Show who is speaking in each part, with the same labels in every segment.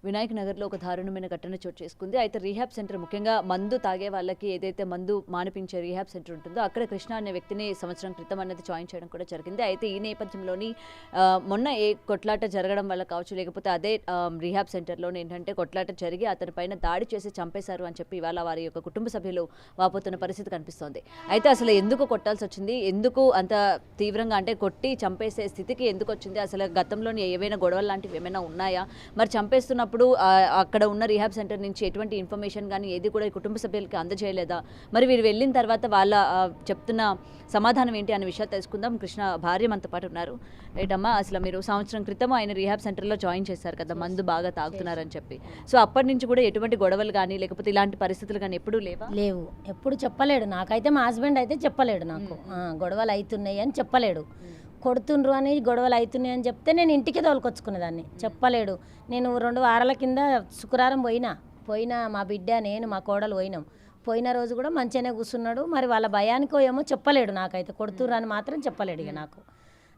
Speaker 1: వినాయక్ నగర్లో ఒక దారుణమైన ఘటన చోటు చేసుకుంది. అయితే రీహాబ్ సెంటర్ ముఖ్యంగా మందు తాగే వాళ్ళకి ఏదైతే మందు మానిపించే రీహాబ్ సెంటర్ ఉంటుందో అక్కడ కృష్ణ అనే వ్యక్తిని సంవత్సరం క్రితం అన్నది జాయిన్ చేయడం కూడా జరిగింది. అయితే ఈ నేపథ్యంలోని మొన్న ఏ కొట్లాట జరగడం వల్ల కావచ్చు, లేకపోతే అదే రీహాబ్ సెంటర్లోనే ఏంటంటే కొట్లాట జరిగి అతని పైన దాడి చేసి చంపేశారు అని చెప్పి ఇవాళ వారి యొక్క కుటుంబ సభ్యులు వాపోతున్న పరిస్థితి కనిపిస్తోంది. అయితే అసలు ఎందుకు కొట్టాల్సి వచ్చింది, ఎందుకు అంత తీవ్రంగా అంటే కొట్టి చంపేసే స్థితికి ఎందుకు వచ్చింది, అసలు గతంలోని ఏవైనా గొడవలు లాంటివి ఏమైనా ఉన్నాయా, మరి చంపేస్తున్నప్పుడు అక్కడ ఉన్న రీహాబ్ సెంటర్ నుంచి ఎటువంటి ఇన్ఫర్మేషన్ కానీ ఏది కూడా కుటుంబ సభ్యులకి అందజేయలేదా, మరి వీరు వెళ్ళిన తర్వాత వాళ్ళ చెప్తున్న సమాధానం ఏంటి అనే విషయాలు తెలుసుకుందాం. కృష్ణ భార్య మనతో పాటు ఉన్నారు. రైటమ్మా, అసలు మీరు సంవత్సరం క్రితం ఆయన రీహాబ్ సెంటర్లో జాయిన్ చేశారు కదా, మందు బాగా తాగుతున్నారని చెప్పి. సో అప్పటి నుంచి కూడా ఎటువంటి గొడవలు కానీ లేకపోతే ఇలాంటి పరిస్థితులు కానీ ఎప్పుడూ
Speaker 2: లేవు. ఎప్పుడు చెప్పలేడు నాకైతే. మా హస్బెండ్ అయితే చెప్పలేడు నాకు గొడవలు అవుతున్నాయి అని చెప్పలేడు. కొడుతుండ్రు అని గొడవలు అవుతున్నాయి అని చెప్తే నేను ఇంటికి తోలుకొచ్చుకునేదాన్ని. చెప్పలేడు. నేను 2 వారాల కింద శుక్రవారం పోయినా మా బిడ్డ నేను మా కోడలు పోయిన రోజు కూడా మంచిగానే కూర్చున్నాడు. మరి వాళ్ళ భయానికో ఏమో చెప్పలేడు నాకైతే. కొడుతుర్రు అని మాత్రం చెప్పలేడు ఇక నాకు.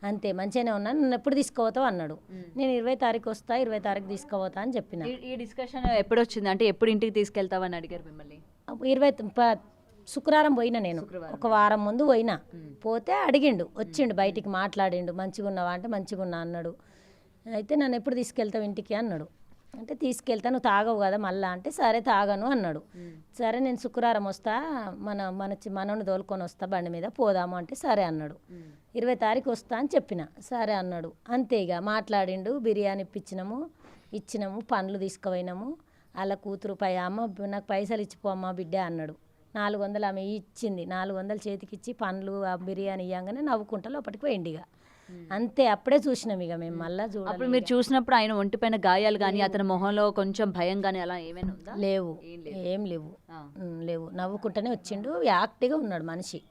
Speaker 2: అంతే, మంచిగానే ఉన్నాను. నన్ను ఎప్పుడు తీసుకుపోతావు అన్నాడు. నేను 20 తారీఖు వస్తా, 20 తారీఖు తీసుకుపోతా అని చెప్పిన.
Speaker 1: ఈ డిస్కషన్ ఎప్పుడు వచ్చింది అంటే ఎప్పుడు ఇంటికి తీసుకెళ్తావని అడిగారు మిమ్మల్ని?
Speaker 2: 20 శుక్రవారం పోయినా నేను. ఒక వారం ముందు పోతే అడిగిండు, వచ్చిండు బయటికి మాట్లాడిండు. మంచిగా ఉన్నావా అంటే మంచిగా ఉన్నా అన్నాడు. అయితే నన్ను ఎప్పుడు తీసుకెళ్తావు ఇంటికి అన్నాడు. అంటే తీసుకెళ్తా, నువ్వు తాగవు కదా మళ్ళా అంటే సరే తాగను అన్నాడు. సరే నేను శుక్రవారం వస్తా, మనోని తోలుకొని వస్తా బండి మీద, పోదాము అంటే సరే అన్నాడు. 20 తారీఖు వస్తా అని చెప్పిన. సరే అన్నాడు. అంతే ఇక మాట్లాడిండు. బిర్యానీ ఇచ్చినాము, పండ్లు తీసుకుపోయినాము. అలా కూతురు అమ్మ నాకు పైసలు ఇచ్చిపో అమ్మ బిడ్డ అన్నాడు. 400 ఆమె ఇచ్చింది. 400 చేతికి ఇచ్చి పండ్లు ఆ బిర్యానీ ఇవ్వగానే నవ్వుకుంటా లోపలికి పోయింది. ఇక అంతే, అప్పుడే చూసినాం ఇక మేము. మళ్ళీ
Speaker 1: అప్పుడు మీరు చూసినప్పుడు ఆయన ఒంటిపైన గాయాలు కానీ అతని మొహంలో కొంచెం భయం కానీ అలా ఏమైనా ఉందా?
Speaker 2: ఏం లేవు. నవ్వుకుంటూనే వచ్చిండు. యాక్టివ్గా ఉన్నాడు మనిషి.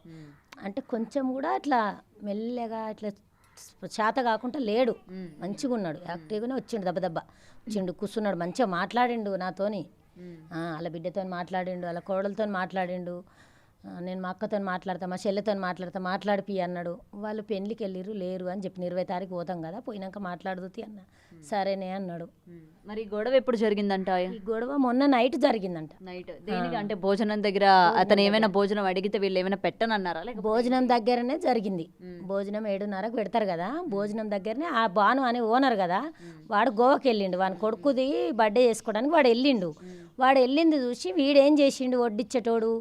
Speaker 2: అంటే కొంచెం కూడా అట్లా మెల్లగా ఇట్లా చేత కాకుండా లేడు. మంచిగా ఉన్నాడు. యాక్టివ్గానే వచ్చిండు. దెబ్బ వచ్చిండు, కూర్చున్నాడు, మంచిగా మాట్లాడిండు నాతోని. అలా బిడ్డతో మాట్లాడిండు, అలా కోడలతో మాట్లాడిండు. నేను మా అక్కతో మాట్లాడతా, మా చెల్లెతో మాట్లాడిపి అన్నాడు. వాళ్ళు పెళ్ళికి వెళ్ళిరు, లేరు అని చెప్పిన. 20 తారీఖు పోతాం కదా, పోయినాక మాట్లాడుతూ అన్న. సరేనే అన్నాడు.
Speaker 1: మరి గొడవ ఎప్పుడు జరిగిందంట?
Speaker 2: ఈ గొడవ మొన్న నైట్ జరిగిందంట.
Speaker 1: నైట్ దేనికి అంటే భోజనం దగ్గర అతను ఏమైనా భోజనం అడిగితే వీళ్ళు ఏమైనా పెట్టనన్నారా?
Speaker 2: భోజనం దగ్గరనే జరిగింది. భోజనం 7:30కు పెడతారు కదా, భోజనం దగ్గరనే. ఆ బాను అనే ఓనర్ కదా, వాడు గోవాకి వెళ్ళిండు. వాని కొడుకుది బర్త్డే చేసుకోవడానికి వాడు వెళ్ళిండు. వాడు వెళ్ళింది చూసి వీడేం చేసిండు, వడ్డిచ్చేటోడు.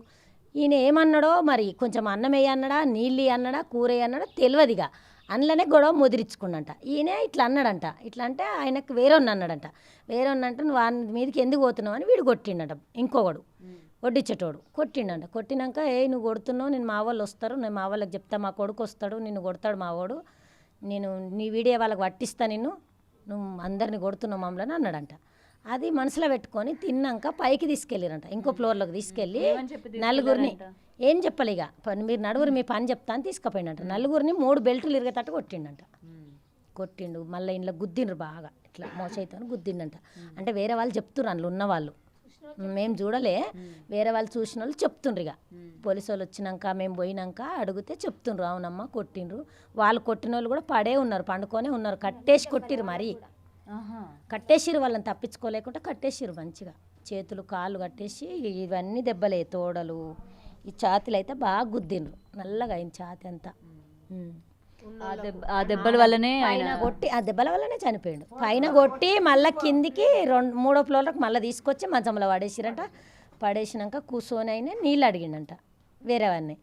Speaker 2: ఈయన ఏమన్నాడో మరి, కొంచెం అన్నం వేయన్నాడా, నీళ్ళు అన్నాడా, కూర అన్నాడా తెలియదుగా. అందులోనే గొడవ ముదిరించుకున్నంట. ఈయన ఇట్లా అన్నాడంట. ఇట్లా అంటే ఆయనకు వేరేవాడిని అన్నాడంట. వేరేవాడిని నువ్వు వాని మీదకి ఎందుకు పోతున్నావు అని వీడు కొట్టిండట. ఇంకొకడు వడ్డిచ్చేటోడు కొట్టిండంట. కొట్టినాక నువ్వు కొడుతున్నావు, నేను మా వాళ్ళు వస్తారు, నేను మా వాళ్ళకి చెప్తా, మా కొడుకు వస్తాడు, నిన్ను కొడతాడు మా వాడు, నేను నీ వీడియో వాళ్ళకి పట్టిస్తా, నువ్వు అందరిని కొడుతున్నావు మమ్మల్ని అన్నాడంట. అది మనసులో పెట్టుకొని తిన్నాక పైకి తీసుకెళ్ళిరంట. ఇంకో ఫ్లోర్లోకి తీసుకెళ్ళి నలుగురిని ఏం చెప్పలే, ఇక మీరు నలుగురు మీ పని చెప్తా అని తీసుకుపోయిండంట. నలుగురిని 3 బెల్టులు ఇరిగేటట్టు కొట్టిండు. మళ్ళీ ఇంట్లో గుద్దిండ్రు బాగా, ఇట్లా మోసైతే గుద్దిండంట. అంటే వేరే వాళ్ళు చెప్తున్నారు, అందులో ఉన్నవాళ్ళు, మేము చూడలే, వేరే వాళ్ళు చూసిన వాళ్ళు చెప్తుండ్రు. ఇక పోలీసు వాళ్ళు వచ్చినాక మేము పోయినాక అడిగితే చెప్తుండ్రు, అవునమ్మా కొట్టిండ్రు. వాళ్ళు కొట్టిన వాళ్ళు కూడా పడే ఉన్నారు, పండుకొనే ఉన్నారు. కట్టేసి కొట్టిరు, మరి కట్టేసిరు. వాళ్ళని తప్పించుకోలేకుండా కట్టేసిరు మంచిగా. చేతులు కాళ్ళు కట్టేసి ఇవన్నీ దెబ్బలే, తోడలు, ఈ ఛాతీలు అయితే బాగా గుద్దిండ్రు. నల్లగా అయిన ఛాతీ అంతా.
Speaker 1: ఆ దెబ్బల వల్లనే
Speaker 2: ఆ దెబ్బల వల్లనే చనిపోయాడు. పైన కొట్టి మళ్ళీ కిందికి 3వ ఫ్లోర్లకు మళ్ళీ తీసుకొచ్చి మంచంలో పడేసిరంట. పడేసినాక కూర్చొని అయినా నీళ్ళు అడిగిండంట వేరేవన్నీ.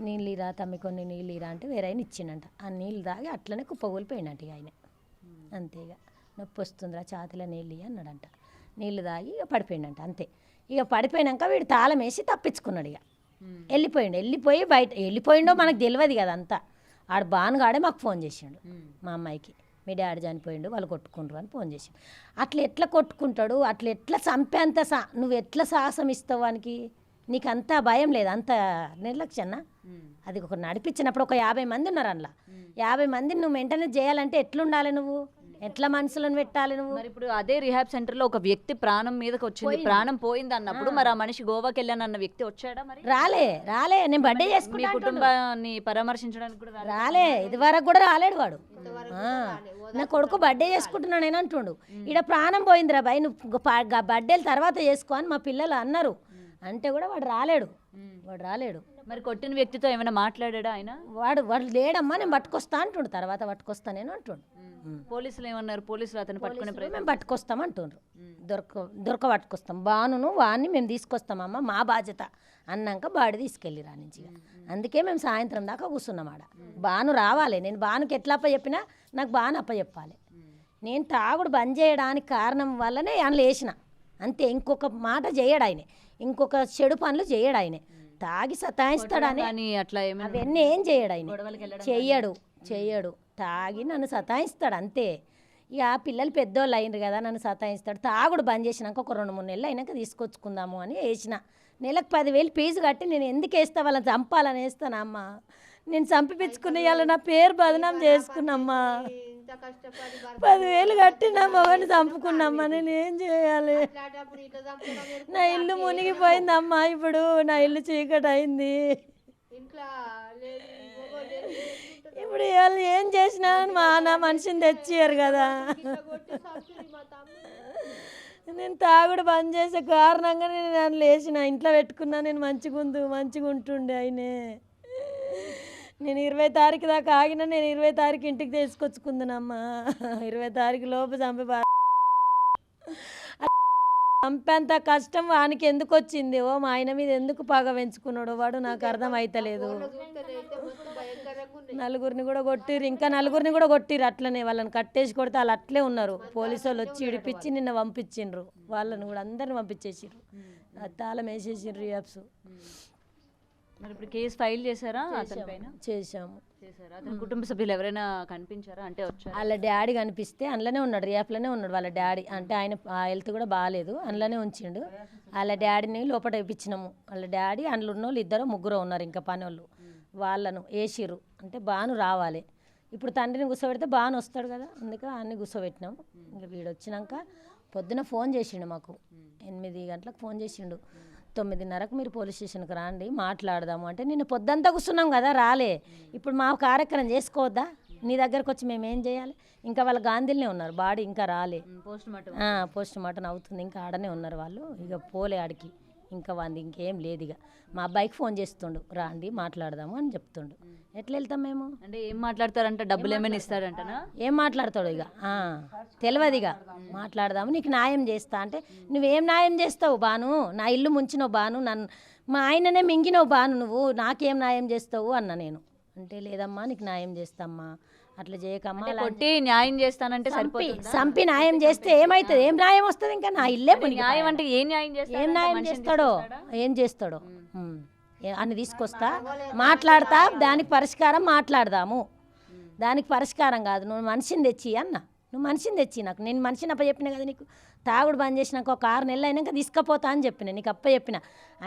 Speaker 2: నీళ్ళు ఇరా తమ్మి, కొన్ని నీళ్ళు ఇరా అంటే వేరే ఆయన ఇచ్చిండంట. ఆ నీళ్ళు తాగి అట్లనే కుప్పగూలిపోయినట్టు ఇక ఆయన. అంతేగా, నొప్పి వస్తుందిరా ఛాతీలో నీళ్ళు అన్నాడంట. నీళ్ళు తాగి ఇక పడిపోయిండంట. అంతే. ఇక పడిపోయినాక వీడు తాళం వేసి తప్పించుకున్నాడు. ఇక వెళ్ళిపోయి బయట వెళ్ళిపోయిండో మనకు తెలియదు కదా అంతా. ఆడు బానుగాడే మాకు ఫోన్ చేసిండు, మా అమ్మాయికి, మీ డాడీ చనిపోయిండు, వాళ్ళు కొట్టుకుంటారు అని ఫోన్ చేసిండు. అట్లా ఎట్లా కొట్టుకుంటాడు, అట్లా ఎట్లా చంపేంత నువ్వు ఎట్లా సాహసం ఇస్తావు వానికి? నీకు అంత భయం లేదు, అంత నిర్లక్ష్యన్నా? అది ఒక నడిపించినప్పుడు ఒక 50 మంది ఉన్నారు అందులో. 50 మందిని నువ్వు మెయింటెనెన్స్ చేయాలంటే ఎట్లుండాలి నువ్వు? ఎట్లా మనుషులను పెట్టాలి నువ్వు?
Speaker 1: మరి ఇప్పుడు అదే రిహాబ్ సెంటర్ లో ఒక వ్యక్తి ప్రాణం మీదకి వచ్చింది, ప్రాణం పోయింది అన్నప్పుడు మరి ఆ మనిషి గోవాకి వెళ్ళాను అన్న వ్యక్తి వచ్చాడా? మరి
Speaker 2: రాలే నేను బర్త్డే
Speaker 1: మీ
Speaker 2: చేసుకుంటా
Speaker 1: కుటుంబాన్ని పరామర్శించడానికి కూడా
Speaker 2: రాలే, ఇది వరకు కూడా రాలేడు వాడు. నా కొడుకు బర్త్డే చేసుకుంటున్నాను నేను అంటుండు. ఈడ ప్రాణం పోయిందిరా బాయ్, నువ్వు బర్త్డేల తర్వాత చేసుకో అని మా పిల్లలు అన్నారు. అంటే కూడా వాడు రాలేడు.
Speaker 1: మరి కొట్టిన వ్యక్తితో ఏమైనా మాట్లాడా ఆయన?
Speaker 2: వాడు లేడమ్మా, నేను పట్టుకొస్తా అంటుండు. తర్వాత పట్టుకొస్తా నేను అంటుండు.
Speaker 1: పోలీసులు ఏమన్నారు? పోలీసులు అతను పట్టుకునే
Speaker 2: మేము పట్టుకొస్తాం అంటుండ్రు. దొరక పట్టుకొస్తాం, బానును వాడిని మేము తీసుకొస్తామమ్మా, మా బాధ్యత అన్నాక బాడీ తీసుకెళ్ళి రానించి. అందుకే మేము సాయంత్రం దాకా కూర్చున్నాం ఆడ. బాను రావాలి, నేను బానుకి ఎట్లా అప్ప చెప్పినా నాకు బాను అప్ప చెప్పాలి. నేను తాగుడు బంద్ చేయడానికి కారణం వల్లనే ఆయన లేచిన అంతే. ఇంకొక మాట చేయడు ఆయన, ఇంకొక చెడు పనులు చేయడు ఆయన. తాగి సతాయిస్తాడని
Speaker 1: అట్లా
Speaker 2: అవన్నీ ఏం చేయడు ఆయన, చెయ్యడు. తాగి నన్ను సతాయిస్తాడు అంతే. ఇక పిల్లలు పెద్దోళ్ళు అయినరు కదా, నన్ను సతాయిస్తాడు. తాగుడు బంద్ చేసినాక ఒక 2-3 నెలలు అయినాక తీసుకొచ్చుకుందాము అని వేసిన. నెలకు 10,000 ఫీజు కట్టి నేను ఎందుకు వేస్తా, వాళ్ళని చంపాలని వేస్తానమ్మా. నేను చంపిపించుకుని ఇవాళ నా పేరు బదనాం చేసుకున్నమ్మా. 10,000 కట్టినా మగని చంపుకున్నమ్మా. నేను ఏం చేయాలి? నా ఇల్లు మునిగిపోయిందమ్మా. ఇప్పుడు నా ఇల్లు చీకటి అయింది. ఇప్పుడు వాళ్ళు ఏం చేసినా నా మనిషిని తెచ్చియారు కదా. నేను తాగుడు బంద్ చేసే కారణంగా నేను లేచిన, ఇంట్లో పెట్టుకున్నా. నేను మంచిగా ఉంటుండే ఆయనే. నేను 20 తారీఖు దాకా ఆగినా, నేను 20 తారీఖు ఇంటికి తీసుకొచ్చుకుందానమ్మా. 20 తారీఖు లోపు చంపేంత కష్టం వానికి ఎందుకు వచ్చింది? మా ఆయన మీద ఎందుకు పగ పెంచుకున్నాడు వాడు నాకు అర్థం అవుతలేదు. నలుగురిని కూడా కొట్టిరు, ఇంకా నలుగురిని కూడా కొట్టిరు అట్లనే. వాళ్ళని కట్టేసి కొడితే వాళ్ళు అట్లే ఉన్నారు. పోలీసు వాళ్ళు వచ్చి ఇడిపించి నిన్న పంపించిండ్రు. వాళ్ళని కూడా అందరిని పంపించేసిర్రు, తాళం వేసేసిర్రు రియాబ్స్.
Speaker 1: మరి ఇప్పుడు కేసు ఫైల్ చేశారా అతని పైన?
Speaker 2: చేశాము.
Speaker 1: అతని కుటుంబ సభ్యులు ఎవరైనా కనిపించారా? అంటే వచ్చారు.
Speaker 2: వాళ్ళ డాడీ కనిపిస్తే అందులోనే ఉన్నాడు, రియాప్లోనే ఉన్నాడు వాళ్ళ డాడీ. అంటే ఆయన హెల్త్ కూడా బాగాలేదు, అందులోనే ఉంచిండు. వాళ్ళ డాడీని లోపల వేయించినాము. వాళ్ళ డాడీ అందులో ఉన్న వాళ్ళు 2-3 ఉన్నారు ఇంకా పని వాళ్ళు. వాళ్ళను వేసిర్రు. అంటే బాను రావాలి. ఇప్పుడు తండ్రిని కూర్చోబెడితే బాను వస్తాడు కదా, అందుకే అన్ని కూర్చోబెట్టినాము. ఇంకా వీడు వచ్చినాక పొద్దున ఫోన్ చేసిండు మాకు. 8 గంటలకు ఫోన్ చేసిండు. 9:30కు మీరు పోలీస్ స్టేషన్కి రాండి మాట్లాడదాము అంటే, నిన్న పొద్దంతా కూర్చున్నాం కదా రాలే. ఇప్పుడు మా కార్యక్రమం చేసుకోవద్దా? నీ దగ్గరకు వచ్చి మేము ఏం చేయాలి? ఇంకా వాళ్ళ గాంధీలనే ఉన్నారు, బాడీ ఇంకా రాలే. పోస్ట్ మార్టం అవుతుంది, ఇంకా ఆడనే ఉన్నారు వాళ్ళు. ఇక పోలే ఆడికి, ఇంకా వాంది ఇంకేం లేదు. ఇక మా అబ్బాయికి ఫోన్ చేస్తుండు, రాండి మాట్లాడదాము అని చెప్తుండు. ఎట్లా వెళ్తాం మేము?
Speaker 1: అంటే ఏం మాట్లాడతారంట? డబ్బులు ఏమైనా ఇస్తారంటనా?
Speaker 2: ఏం మాట్లాడతాడు ఇక తెలియదు. ఇక మాట్లాడదాము, నీకు న్యాయం చేస్తా అంటే, నువ్వేం న్యాయం చేస్తావు బాను? నా ఇల్లు ముంచినావు బాను, నన్ను మా ఆయననే మింగినావు బాను, నువ్వు నాకేం న్యాయం చేస్తావు అన్న నేను. అంటే లేదమ్మా నీకు న్యాయం చేస్తామ్మా, అట్లా చేయకమ్మా.
Speaker 1: కొట్టి న్యాయం చేస్తానంటే
Speaker 2: సంపి న్యాయం చేస్తే ఏమవుతుంది? ఏం న్యాయం వస్తుంది? ఇంకా నా ఇల్లే
Speaker 1: న్యాయం అంటే ఏం న్యాయం
Speaker 2: చేస్తాడో అన్ని తీసుకొస్తా, మాట్లాడతా, దానికి పరిష్కారం మాట్లాడదాము. దానికి పరిష్కారం కాదు, నువ్వు మనిషిని తెచ్చి అన్న. నువ్వు మనిషిని తెచ్చి నాకు, నేను మనిషిని అప్ప చెప్పిన కదా నీకు. తాగుడు బంద్ చేసినాక ఒక 6 నెలలు అయినాక తీసుకుపోతా అని చెప్పిన, నీకు అప్ప చెప్పిన.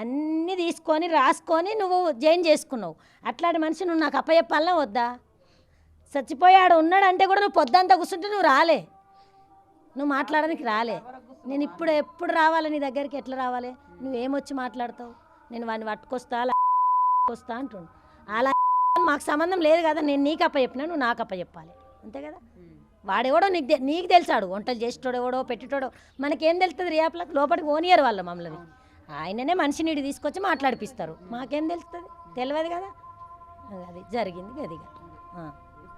Speaker 2: అన్నీ తీసుకొని రాసుకొని నువ్వు జాయిన్ చేసుకున్నావు. అట్లాంటి మనిషి నువ్వు నాకు అప్ప చెప్పాలన్నా వద్దా? చచ్చిపోయాడు ఉన్నాడంటే కూడా నువ్వు పొద్దంతా కూర్చుంటే నువ్వు రాలే, నువ్వు మాట్లాడడానికి రాలే. నేను ఎప్పుడు రావాలి నీ దగ్గరికి? ఎట్లా రావాలి? నువ్వేమొచ్చి మాట్లాడతావు? నేను వాడిని పట్టుకొస్తా అంటుండు. అలా మాకు సంబంధం లేదు కదా. నేను నీకు అప్ప చెప్పినా, నువ్వు నాకు అప్ప చెప్పాలి, అంతే కదా. వాడెవడో నీకు తెలుసాడు, వంటలు చేసేటోడు ఎవడో పెట్టేటోడో మనకేం తెలుస్తుంది? రియాప్లకు లోపలికి ఓనియర్ వాళ్ళు మమ్మల్ని. ఆయననే మనిషిని నీడి తీసుకొచ్చి మాట్లాడిపిస్తారు, మాకేం తెలుస్తుంది? తెలియదు కదా. అది జరిగింది గదిగా.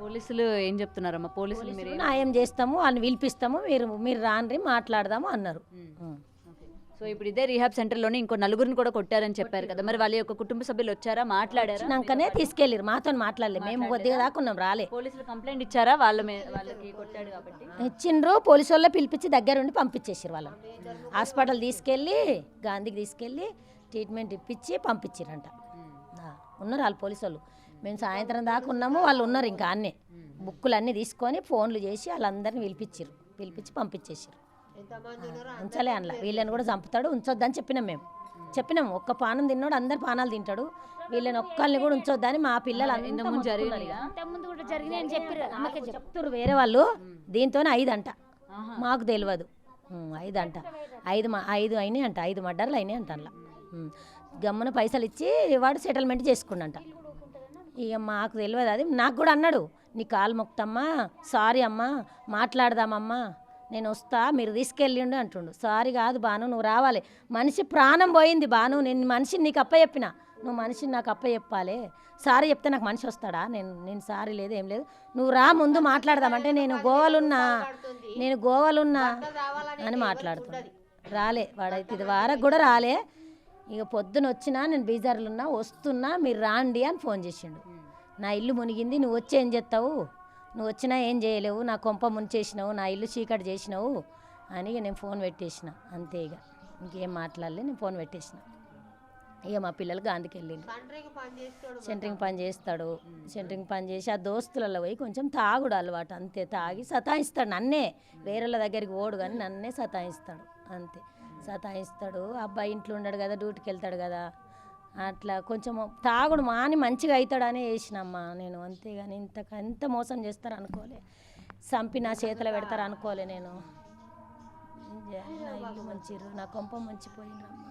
Speaker 1: పోలీసులు ఏం చెప్తున్నారమ్మా? పోలీసులు
Speaker 2: న్యాయం చేస్తాము, వాళ్ళని పిలిపిస్తాము, మీరు రాండ్రి మాట్లాడదాము అన్నారు.
Speaker 1: సో ఇప్పుడు ఇదే రిహాబ్ సెంటర్లోనే ఇంకో 4గురిని కూడా కొట్టారని చెప్పారు కదా, మరి వాళ్ళ యొక్క కుటుంబ సభ్యులు వచ్చారా, మాట్లాడారా?
Speaker 2: నాకనే తీసుకెళ్ళారు, మాతో మాట్లాడలేదు. మేము కొద్దిగా దాకా ఉన్నాం, రాలే.
Speaker 1: పోలీసులు కంప్లైంట్ ఇచ్చారా? వాళ్ళకి కొట్టాడు కాబట్టి
Speaker 2: ఇచ్చిండ్రు. పోలీసు వాళ్ళే పిలిపించి దగ్గరుండి పంపించేసారు. వాళ్ళని హాస్పిటల్ తీసుకెళ్ళి, గాంధీకి తీసుకెళ్ళి ట్రీట్మెంట్ ఇప్పించి పంపించారంట. ఉన్నారు వాళ్ళు పోలీసు వాళ్ళు. మేము సాయంత్రం దాకా ఉన్నాము, వాళ్ళు ఉన్నారు ఇంకా అన్నీ. బుక్కులు అన్నీ తీసుకొని ఫోన్లు చేసి వాళ్ళందరినీ పిలిపించి పంపించేసారు. ఉంచలే అనలా, వీళ్ళని కూడా చంపుతాడు, ఉంచొద్దని చెప్పినాం మేము. చెప్పినాం ఒక్క పానం తిన్నాడు అందరు పానాలు తింటాడు, వీళ్ళని ఒక్కరిని కూడా ఉంచొద్దని మా పిల్లలు
Speaker 1: ఇంత ముందు జరిగినాయా?
Speaker 3: ముందు కూడా జరిగినాయి అని చెప్పారు అమ్మకే
Speaker 2: చెప్తున్నారు వేరే వాళ్ళు. దీంతో 5 అంట, మాకు తెలియదు. 5 అంట, 5 అయినాయి అంట, 5 మర్డర్లు అయినాయి అంట అలా. గమ్మున పైసలు ఇచ్చి వాడు సెటిల్మెంట్ చేసుకున్నంట. ఇక మాకు తెలియదు, అది నాకు కూడా అన్నాడు, నీ కాలు మొక్తమ్మా, సారీ అమ్మా, మాట్లాడదామమ్మా, నేను వస్తా, మీరు తీసుకెళ్ళిండు అంటుండు. సారీ కాదు బాను, నువ్వు రావాలి, మనిషి ప్రాణం పోయింది బాను, నేను మనిషిని నీకు అప్ప చెప్పిన, నువ్వు మనిషిని నాకు అప్ప చెప్పాలి, సారీ చెప్తే నాకు మనిషి వస్తాడా, నేను సారీ లేదు ఏం లేదు, నువ్వు రా ముందు మాట్లాడదామంటే నేను గోవాలున్నా అని మాట్లాడుతున్నాడు. రాలే వాడైతే ఇది వారకు కూడా రాలే. ఇక పొద్దున వచ్చినా నేను బీజార్లు ఉన్నా వస్తున్నా, మీరు రాండి అని ఫోన్ చేసిండు. నా ఇల్లు మునిగింది, నువ్వు వచ్చి ఏం చేస్తావు, నువ్వు వచ్చినా ఏం చేయలేవు, నా కొంప ముంచేసినావు, నా ఇల్లు చీకటి చేసినావు అని ఇక నేను ఫోన్ పెట్టేసిన అంతే. ఇక ఇంకేం మాట్లాడలే, నేను ఫోన్ పెట్టేసిన. ఇక మా పిల్లలు గాంధీకి వెళ్ళిండు, సెంటరింగ్ పని చేస్తాడు. సెంటరింగ్ పని చేసి ఆ దోస్తులలో పోయి కొంచెం తాగుడు అలవాటు అంతే, తాగి సతాయిస్తాడు నన్నే, వేరేళ్ళ దగ్గరికి ఓడు కానీ నన్నే సతాయిస్తాడు అంతే. సతాయిస్తాడు, అబ్బాయి ఇంట్లో ఉండడు కదా, డ్యూటీకి వెళ్తాడు కదా, అట్లా కొంచెం తాగుడు మాని మంచిగా అవుతాడనే వేసినమ్మా నేను, అంతేగాని ఎంత మోసం చేస్తారు అనుకోలే, చంపి నా చేతిలో పెడతారు అనుకోలే నేను. నా ఇల్లు మంచిర్రు, నా కొంప మంచిపోయిందమ్మా.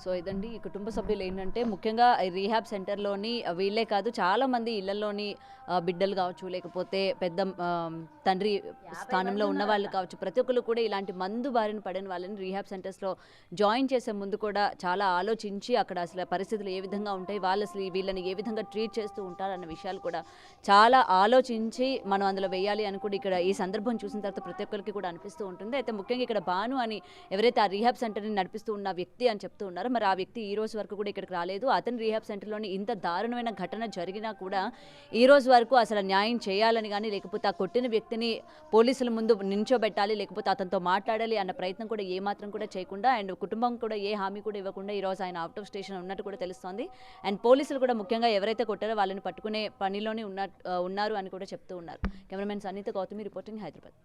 Speaker 1: సో ఇదండి ఈ కుటుంబ సభ్యులు ఏంటంటే ముఖ్యంగా రీహాబ్ సెంటర్లోని వీళ్ళే కాదు చాలామంది ఇళ్లలోని బిడ్డలు కావచ్చు, లేకపోతే పెద్ద తండ్రి స్థానంలో ఉన్న వాళ్ళు కావచ్చు, ప్రతి ఒక్కరు కూడా ఇలాంటి మందు బారిన పడిన వాళ్ళని రీహాబ్ సెంటర్స్లో జాయిన్ చేసే ముందు కూడా చాలా ఆలోచించి అక్కడ అసలు పరిస్థితులు ఏ విధంగా ఉంటాయి, వాళ్ళు అసలు వీళ్ళని ఏ విధంగా ట్రీట్ చేస్తూ ఉంటారన్న విషయాలు కూడా చాలా ఆలోచించి మనం అందులో వేయాలి అని కూడా ఇక్కడ ఈ సందర్భం చూసిన తర్వాత ప్రతి ఒక్కరికి కూడా అనిపిస్తూ ఉంటుంది. అయితే ముఖ్యంగా ఇక్కడ బాను అని ఎవరైతే ఆ రీహాబ్ సెంటర్ని నడిపిస్తూ ఉన్న వ్యక్తి అని చెప్తూ ఉన్నారు, మరి ఆ వ్యక్తి ఈ రోజు వరకు కూడా ఇక్కడికి రాలేదు. అతని రీహాబ్ సెంటర్లోని ఇంత దారుణమైన ఘటన జరిగినా కూడా ఈ రోజు వరకు అసలు న్యాయం చేయాలని కానీ, లేకపోతే ఆ కొట్టిన వ్యక్తిని పోలీసుల ముందు నించోబెట్టాలి, లేకపోతే అతనితో మాట్లాడాలి అన్న ప్రయత్నం కూడా ఏమాత్రం కూడా చేయకుండా, అండ్ కుటుంబం కూడా ఏ హామీ కూడా ఇవ్వకుండా ఈరోజు ఆయన అవుట్ ఆఫ్ స్టేషన్ ఉన్నట్టు కూడా తెలుస్తోంది. అండ్ పోలీసులు కూడా ముఖ్యంగా ఎవరైతే కొట్టారో వాళ్ళని పట్టుకునే పనిలోనే ఉన్నారు అని కూడా చెప్తూ ఉన్నారు. Cameraman Sannitha Gautami reporting, Hyderabad.